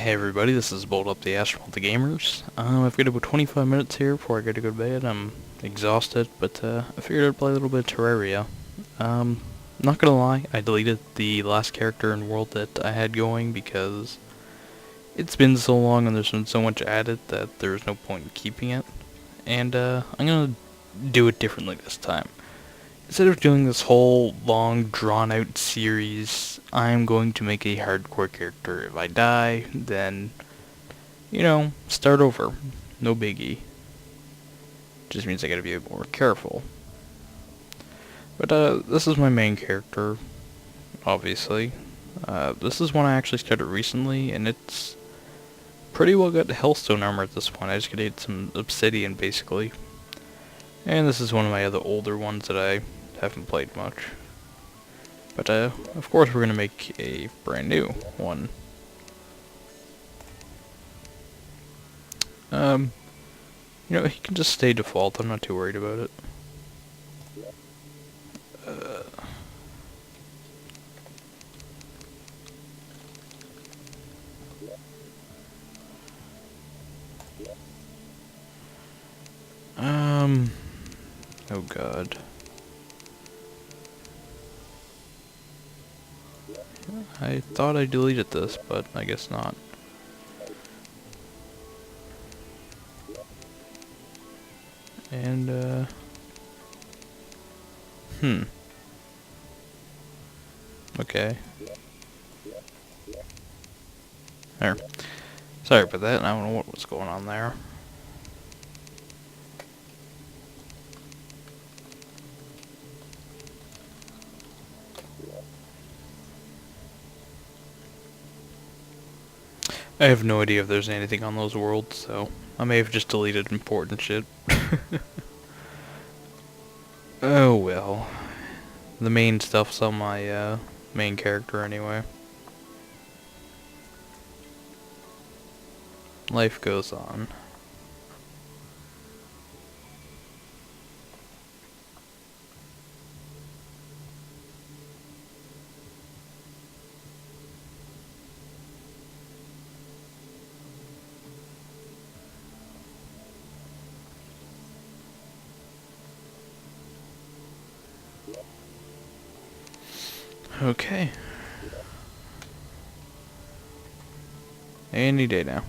Hey everybody, this is Bold Up the Ash from UltiGamers. I've got about 25 minutes here before I go to bed. I'm exhausted, but I figured I'd play a little bit of Terraria. Not gonna lie, I deleted the last character and world that I had going because it's been so long and there's been so much added that there's no point in keeping it. And I'm gonna do it differently this time. Instead of doing this whole long drawn out series, I'm going to make a hardcore character. If I die, then, start over. No biggie. Just means I gotta be a bit more careful. But this is my main character, obviously. This is one I actually started recently, and it's pretty well got hellstone armor at this point. I just gotta get some obsidian, basically. And this is one of my other older ones that I haven't played much. But of course we're gonna make a brand new one. He can just stay default. I'm not too worried about it. Oh god. I thought I deleted this, but I guess not. And, okay. There. Sorry about that, I don't know what was going on there. I have no idea if there's anything on those worlds, so I may have just deleted important shit. Oh well. The main stuff's on my main character anyway. Life goes on. Okay. Any day now.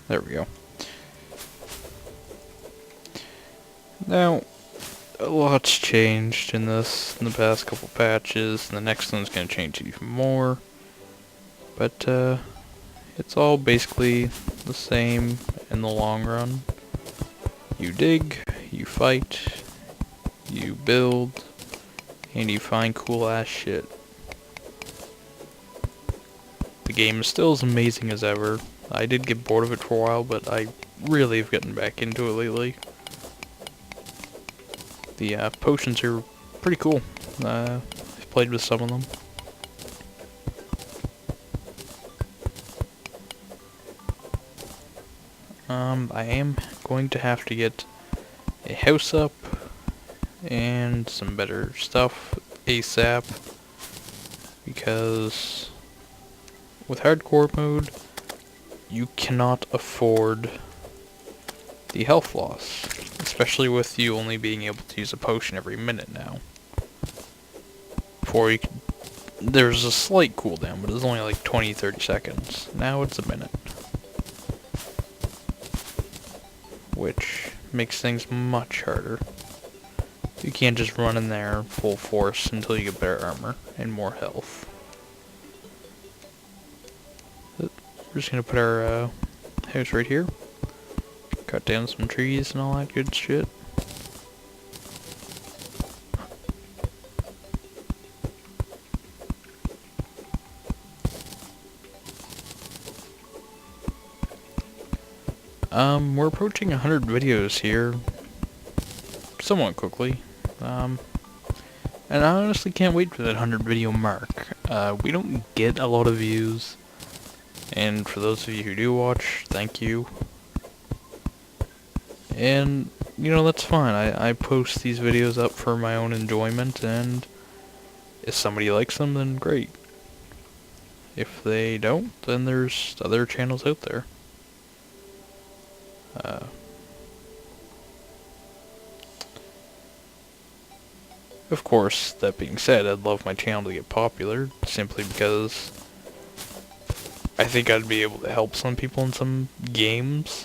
There we go. Now, a lot's changed in this in the past couple patches, and the next one's gonna change even more. But, it's all basically the same in the long run. You dig, you fight, you build, and you find cool ass shit. The game is still as amazing as ever. I did get bored of it for a while, but I really have gotten back into it lately. The potions are pretty cool. I've played with some of them. I am going to have to get a house up and some better stuff ASAP, because with hardcore mode you cannot afford the health loss, especially with you only being able to use a potion every minute now. Before you could, there's a slight cooldown, but it's only like 20-30 seconds. Now it's a minute, which makes things much harder. You can't just run in there full force until you get better armor and more health. We're just gonna put our house right here. Cut down some trees and all that good shit. We're approaching 100 videos here somewhat quickly. And I honestly can't wait for that 100 video mark. We don't get a lot of views, and for those of you who do watch, thank you. And, you know, that's fine. I post these videos up for my own enjoyment, and if somebody likes them, then great. If they don't, then there's other channels out there. Of course, that being said, I'd love my channel to get popular, simply because I think I'd be able to help some people in some games.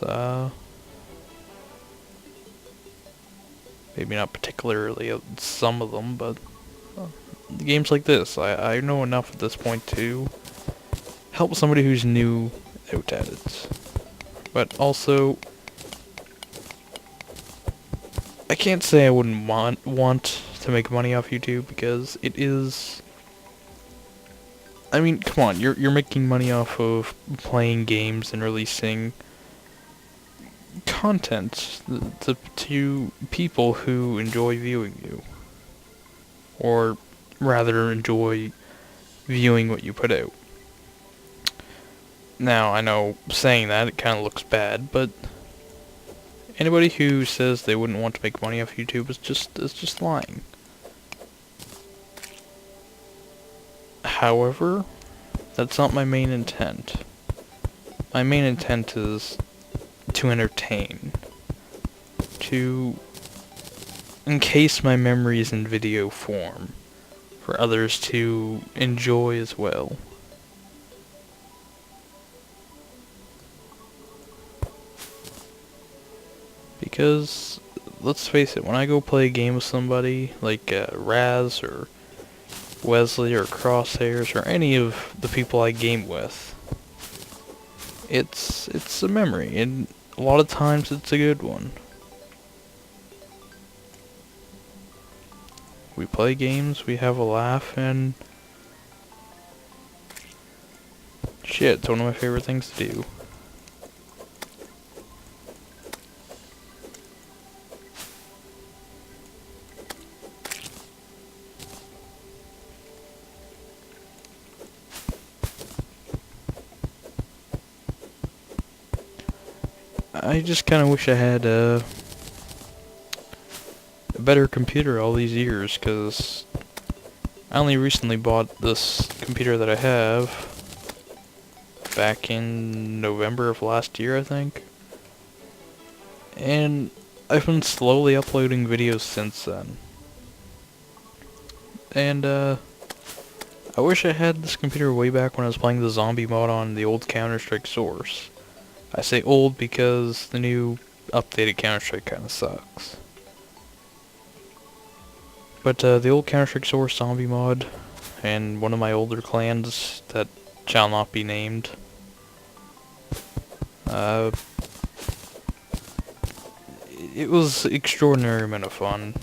Maybe not particularly some of them, but games like this, I know enough at this point to help somebody who's new out at it. But also, I can't say I wouldn't want to make money off YouTube, because it is... I mean, come on, you're making money off of playing games and releasing content to people who enjoy viewing you. Or rather, enjoy viewing what you put out. Now, I know saying that, it kind of looks bad, but anybody who says they wouldn't want to make money off YouTube is just lying. However, that's not my main intent. My main intent is to entertain. To encase my memories in video form for others to enjoy as well. Because, let's face it, when I go play a game with somebody, like Raz or Wesley or Crosshairs or any of the people I game with, it's a memory, and a lot of times it's a good one. We play games, we have a laugh, and shit, it's one of my favorite things to do. I just kind of wish I had a better computer all these years, because I only recently bought this computer that I have back in November of last year, I think. And I've been slowly uploading videos since then. And I wish I had this computer way back when I was playing the zombie mod on the old Counter-Strike source. I say old because the new updated Counter-Strike kind of sucks. But the old Counter-Strike source zombie mod, and one of my older clans that shall not be named, it was extraordinary amount of fun.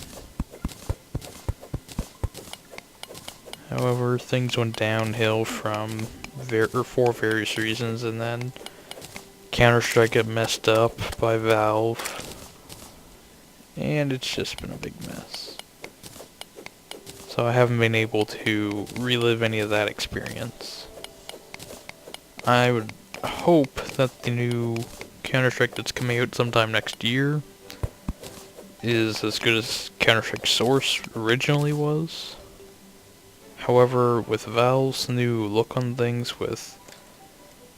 However, things went downhill for various reasons, and then Counter-Strike got messed up by Valve, and it's just been a big mess. So I haven't been able to relive any of that experience. I would hope that the new Counter-Strike that's coming out sometime next year is as good as Counter-Strike Source originally was. However, with Valve's new look on things, with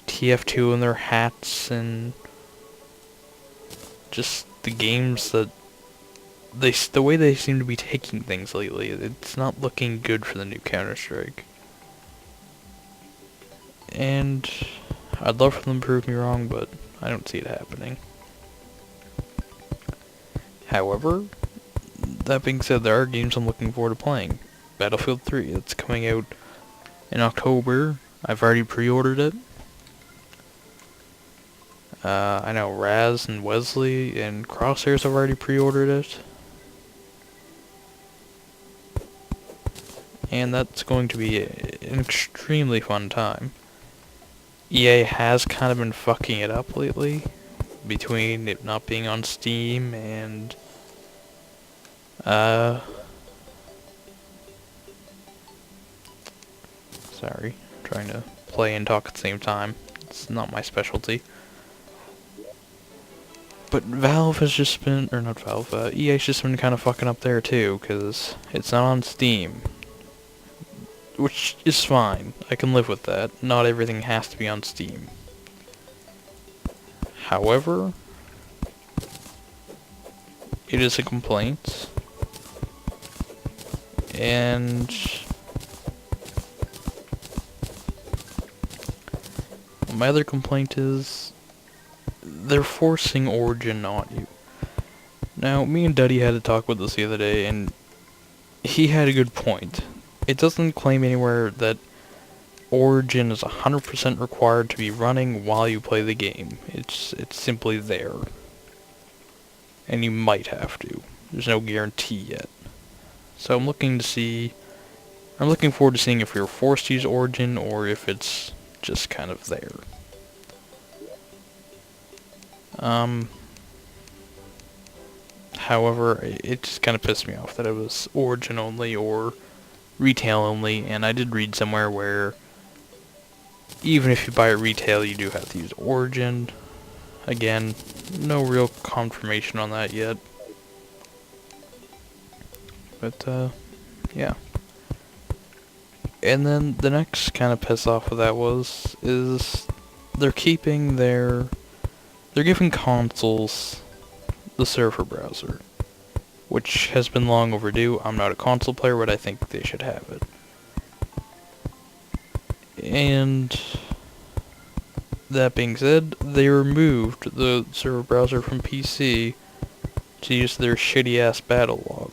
TF2 in their hats, and just the games that the way they seem to be taking things lately, it's not looking good for the new Counter-Strike. And I'd love for them to prove me wrong, but I don't see it happening. However, that being said, there are games I'm looking forward to playing. Battlefield 3, that's coming out in October. I've already pre-ordered it. I know Raz and Wesley and Crosshairs have already pre-ordered it. And that's going to be an extremely fun time. EA has kind of been fucking it up lately, between it not being on Steam and sorry, I'm trying to play and talk at the same time. It's not my specialty. But Valve has just been, or not Valve, EA's just been kind of fucking up there too, because it's not on Steam. Which is fine. I can live with that. Not everything has to be on Steam. However, it is a complaint. And my other complaint is they're forcing Origin on you. Now, me and Duddy had a talk with this the other day, and he had a good point. It doesn't claim anywhere that Origin is 100% required to be running while you play the game. It's simply there. And you might have to. There's no guarantee yet. So I'm looking forward to seeing if you're forced to use Origin or if it's just kind of there. However, it just kind of pissed me off that it was Origin only or retail only, and I did read somewhere where even if you buy it retail, you do have to use Origin. Again, no real confirmation on that yet. But, yeah. And then the next kind of piss off of that is they're giving consoles the server browser, which has been long overdue. I'm not a console player, but I think they should have it. And that being said, they removed the server browser from PC to use their shitty ass Battlelog.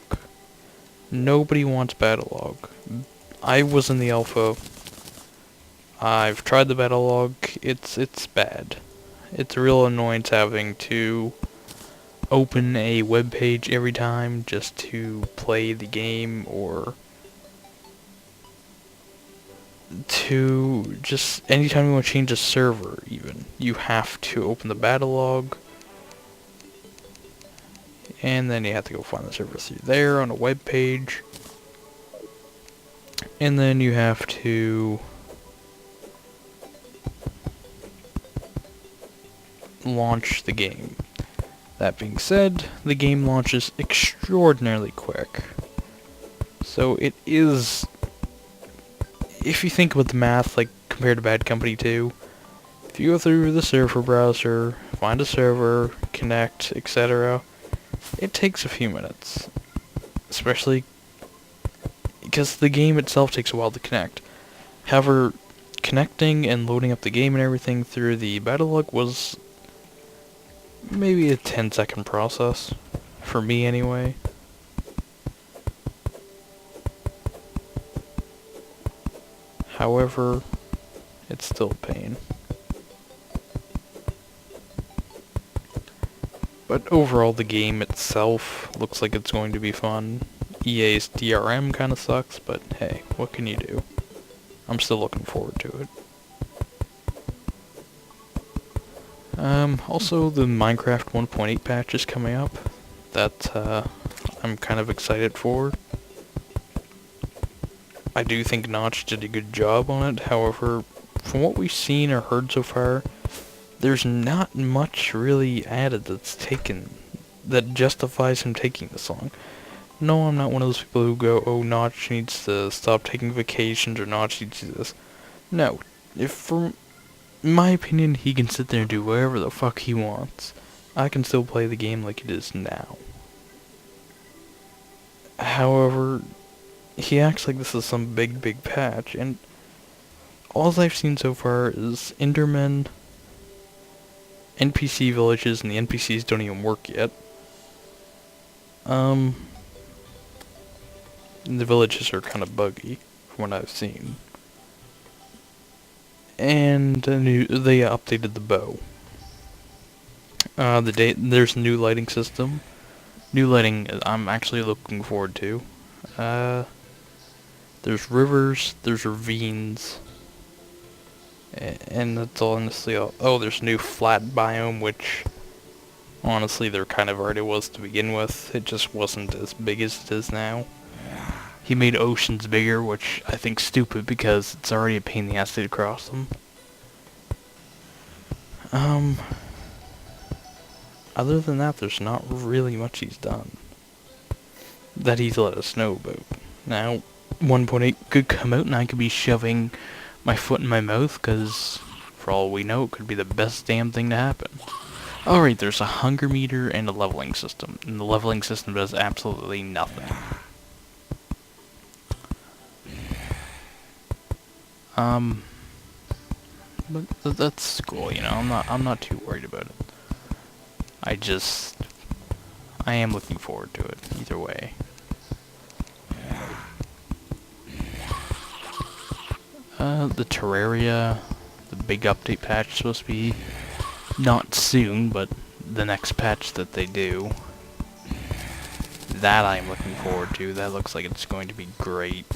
Nobody wants Battlelog. I was in the alpha. I've tried the Battlelog. It's bad. It's a real annoyance having to open a web page every time just to play the game, or to just anytime you want to change a server even, you have to open the Battlelog, and then you have to go find the server through there on a web page, and then you have to launch the game. That being said, the game launches extraordinarily quick. So it is, if you think about the math, like compared to Bad Company 2, if you go through the server browser, find a server, connect, etc., it takes a few minutes. Especially because the game itself takes a while to connect. However, connecting and loading up the game and everything through the Battlelog was maybe a 10-second process, for me anyway. However, it's still a pain. But overall, the game itself looks like it's going to be fun. EA's DRM kind of sucks, but hey, what can you do? I'm still looking forward to it. Also, the Minecraft 1.8 patch is coming up. That, I'm kind of excited for. I do think Notch did a good job on it. However, from what we've seen or heard so far, there's not much really added that justifies him taking this long. No, I'm not one of those people who go, oh, Notch needs to stop taking vacations, or Notch needs to do this. No. In my opinion, he can sit there and do whatever the fuck he wants. I can still play the game like it is now. However, he acts like this is some big patch, and all I've seen so far is Endermen, NPC villages, and the NPCs don't even work yet. The villages are kind of buggy, from what I've seen. And they updated the bow. There's a new lighting system. New lighting I'm actually looking forward to. There's rivers, there's ravines, and that's honestly all. Oh, there's a new flat biome, which honestly there kind of already was to begin with. It just wasn't as big as it is now. He made oceans bigger, which I think's stupid because it's already a pain in the ass to cross them. other than that, there's not really much he's done that he's let us know about. Now, 1.8 could come out and I could be shoving my foot in my mouth, because for all we know, it could be the best damn thing to happen. Alright, there's a hunger meter and a leveling system, and the leveling system does absolutely nothing. But that's cool, you know, I'm not too worried about it. I am looking forward to it, either way. The Terraria, the big update patch is supposed to be not soon, but the next patch that they do. That I'm looking forward to. That looks like it's going to be great.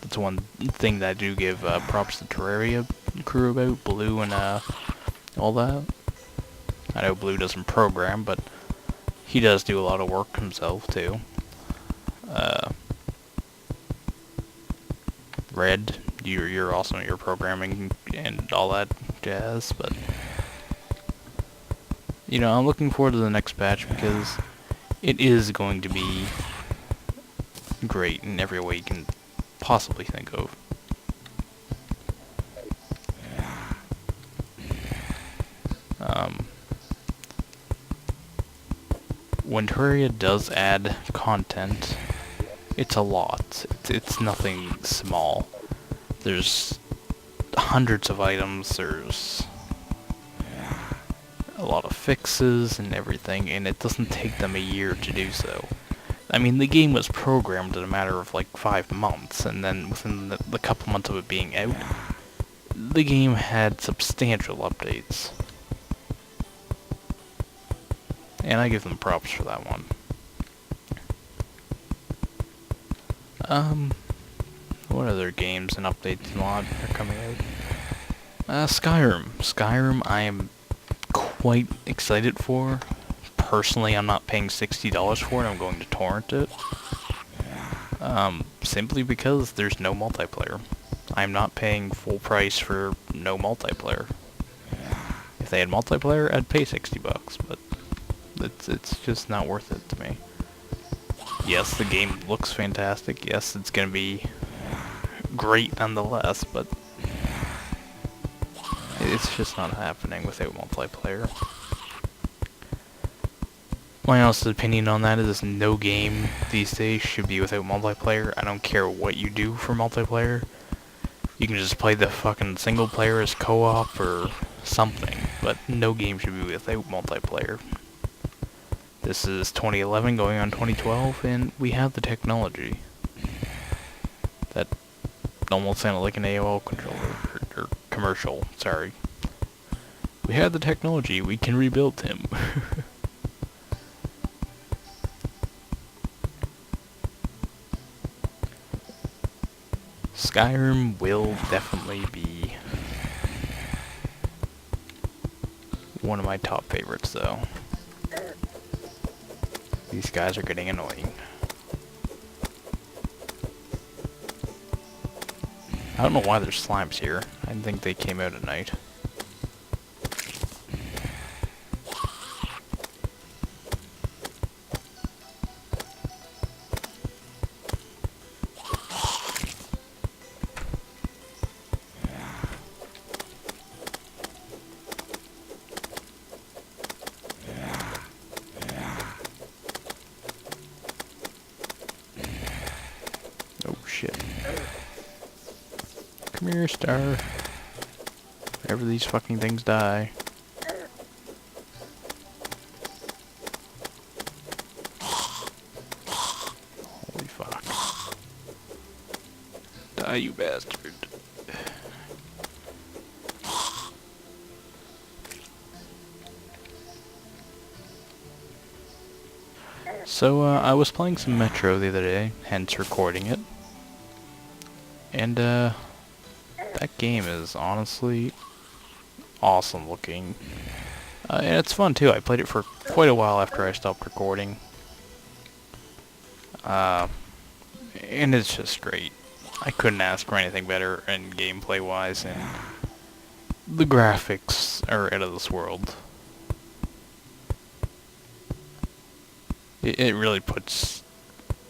That's one thing that I do give props to Terraria crew about, Blue and all that. I know Blue doesn't program, but he does do a lot of work himself too. Red, you're awesome at your programming and all that jazz, but you know, I'm looking forward to the next patch because it is going to be great in every way you can possibly think of. When Terraria does add content, it's a lot. It's nothing small. There's hundreds of items, there's a lot of fixes and everything, and it doesn't take them a year to do so. I mean, the game was programmed in a matter of like 5 months, and then within the couple months of it being out, the game had substantial updates. And I give them props for that one. What other games and updates and mod are coming out? Skyrim. Skyrim I am quite excited for. Personally, I'm not paying $60 for it, I'm going to torrent it. Simply because there's no multiplayer. I'm not paying full price for no multiplayer. If they had multiplayer, I'd pay $60, but it's just not worth it to me. Yes, the game looks fantastic. Yes, it's gonna be great nonetheless, but it's just not happening without multiplayer. My honest opinion on that is no game these days should be without multiplayer. I don't care what you do for multiplayer. You can just play the fucking single player as co-op or something, but no game should be without multiplayer. This is 2011 going on 2012, and we have the technology. That almost sounded like an AOL controller, or commercial, sorry. We have the technology, we can rebuild him. Skyrim will definitely be one of my top favorites, though. These guys are getting annoying. I don't know why there's slimes here. I didn't think they came out at night. Oh shit. Come here, Star. Whenever these fucking things die. Holy fuck. Die, you bastard. So, I was playing some Metro the other day, hence recording it. And, that game is honestly awesome looking. And it's fun too. I played it for quite a while after I stopped recording. And it's just great. I couldn't ask for anything better in gameplay wise, and the graphics are out of this world. It really puts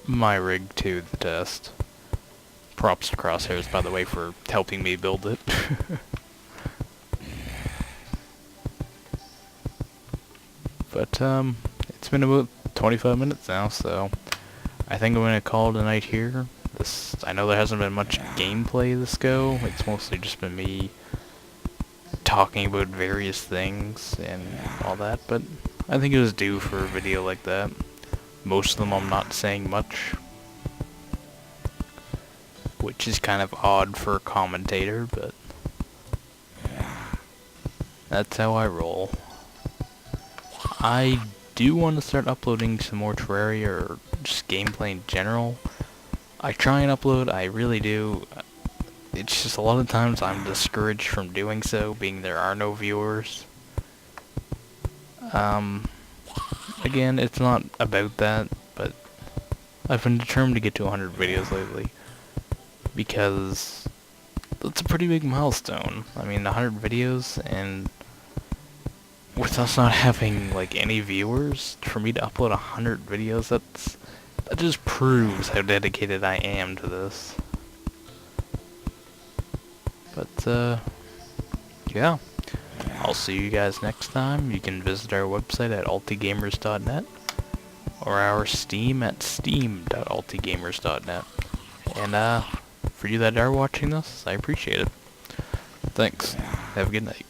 my rig to the test. Props to Crosshairs, by the way, for helping me build it. But, it's been about 25 minutes now, so I think I'm gonna call it a night here. I know there hasn't been much gameplay this go. It's mostly just been me talking about various things and all that, but I think it was due for a video like that. Most of them I'm not saying much, which is kind of odd for a commentator, but that's how I roll. I do want to start uploading some more Terraria or just gameplay in general. I try and upload, I really do. It's just a lot of times I'm discouraged from doing so, being there are no viewers. Again, it's not about that, but I've been determined to get to 100 videos lately, because that's a pretty big milestone. I mean, 100 videos, and with us not having, like, any viewers, for me to upload 100 videos, that just proves how dedicated I am to this. But, yeah. I'll see you guys next time. You can visit our website at UltiGamers.net, or our Steam at steam.ultigamers.net. And, for you that are watching this, I appreciate it. Thanks. Have a good night.